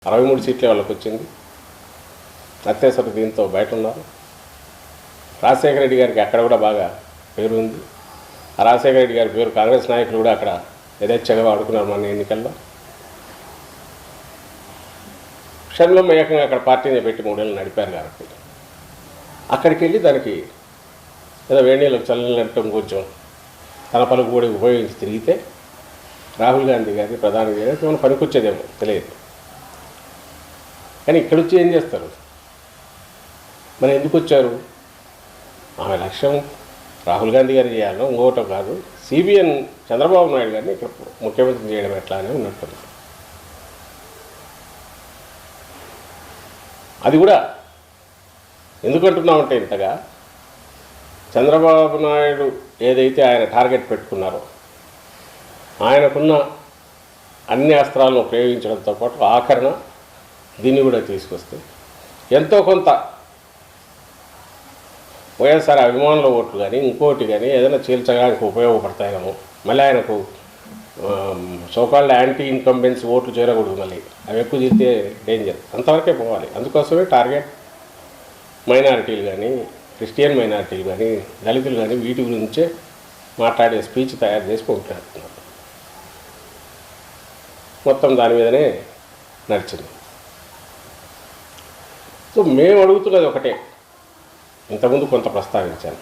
63 సీట్లే వాళ్ళకి వచ్చింది. అత్యవసర దీంతో బయట ఉన్నారు. రాజశేఖర రెడ్డి గారికి అక్కడ కూడా బాగా పేరు ఉంది. రాజశేఖర రెడ్డి గారి పేరు కాంగ్రెస్ నాయకులు కూడా అక్కడ యథేచ్ఛగా వాడుకున్నారు మన ఎన్నికల్లో. క్షణంలో ఏకంగా అక్కడ పార్టీని పెట్టి 3 ఏళ్ళు నడిపారు కాబట్టి అక్కడికి వెళ్ళి దానికి ఏదో వేణీలకు చల్లనట్టం కొంచెం తన పలుకు కూడా ఉపయోగించి తిరిగితే రాహుల్ గాంధీ గారి ప్రధాని గారి ఏమైనా పనికొచ్చేదేమో తెలియదు. కానీ ఇక్కడ వచ్చి ఏం చేస్తారు? మరి ఎందుకు వచ్చారు? ఆమె లక్ష్యం రాహుల్ గాంధీ గారు చేయాలో ఇంకోటో కాదు, సిబిఎన్ చంద్రబాబు నాయుడు గారిని ఇక్కడ ముఖ్యమంత్రి చేయడం ఎట్లా అని ఉన్నట్టుంది. అది కూడా ఎందుకంటున్నామంటే ఇంతగా చంద్రబాబు నాయుడు ఏదైతే ఆయన టార్గెట్ పెట్టుకున్నారో ఆయనకున్న అన్ని అస్త్రాలను ప్రయోగించడంతో పాటు ఆఖరణ దీన్ని కూడా తీసుకొస్తే ఎంతో కొంత వైఎస్ఆర్ అభిమానుల ఓట్లు కానీ ఇంకోటి కానీ ఏదైనా చీల్చడానికి ఉపయోగపడతాయేమో. మళ్ళీ ఆయనకు సోకాల్డ్ యాంటీ ఇన్కంబెన్స్ ఓట్లు చేరకూడదు, మళ్ళీ అవి ఎక్కువ చేస్తే డేంజర్, అంతవరకే పోవాలి. అందుకోసమే టార్గెట్ మైనారిటీలు కానీ క్రిస్టియన్ మైనారిటీలు కానీ దళితులు కానీ వీటి గురించే మాట్లాడే స్పీచ్ తయారు చేసి పంపిస్తున్నారు. మొత్తం దాని మీదనే నడిచింది. సో మేము అడుగుతున్నది ఒకటే, ఇంతకుముందు కొంత ప్రస్తావించాను.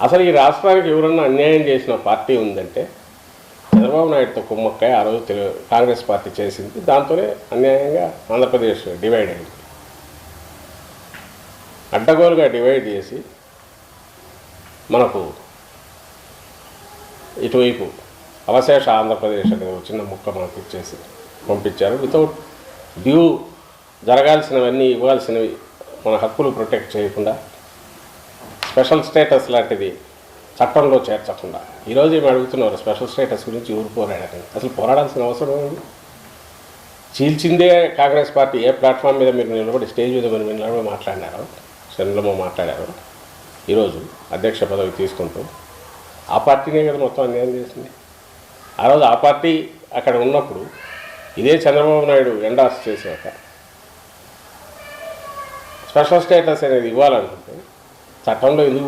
అసలు ఈ రాష్ట్రానికి ఎవరన్నా అన్యాయం చేసిన పార్టీ ఉందంటే చంద్రబాబు నాయుడుతో కుమ్మక్కాయ ఆ రోజు కాంగ్రెస్ పార్టీ చేసింది. దాంతోనే అన్యాయంగా ఆంధ్రప్రదేశ్ డివైడ్ అయింది. అడ్డగోలుగా డివైడ్ చేసి మనకు ఇటువైపు అవశేష ఆంధ్రప్రదేశ్ అనే చిన్న ముక్క మనకు ఇచ్చేసి పంపించారు. వితౌట్ డ్యూ జరగాల్సినవన్నీ ఇవ్వాల్సినవి మన హక్కులు ప్రొటెక్ట్ చేయకుండా, స్పెషల్ స్టేటస్ లాంటిది చట్టంలో చేర్చకుండా. ఈరోజు ఏమి అడుగుతున్నారు? స్పెషల్ స్టేటస్ గురించి ఎవరు పోరాడారు? అసలు పోరాడాల్సిన అవసరం ఉంది? చీల్చిందే కాంగ్రెస్ పార్టీ. ఏ ప్లాట్ఫామ్ మీద మీరు నిలబడి స్టేజ్ మీద మీరు నిలబడి మాట్లాడినారో, సెన్లో మాట్లాడారో, ఈరోజు అధ్యక్ష పదవి తీసుకుంటూ ఆ పార్టీనే కదా మొత్తం అన్యాయం చేసింది. ఆ రోజు ఆ పార్టీ అక్కడ ఉన్నప్పుడు ఇదే చంద్రబాబు నాయుడు ఎండార్స్ చేశాక స్పెషల్ స్టేటస్ అనేది ఇవ్వాలనుకుంటే చట్టంలో ఎందుకు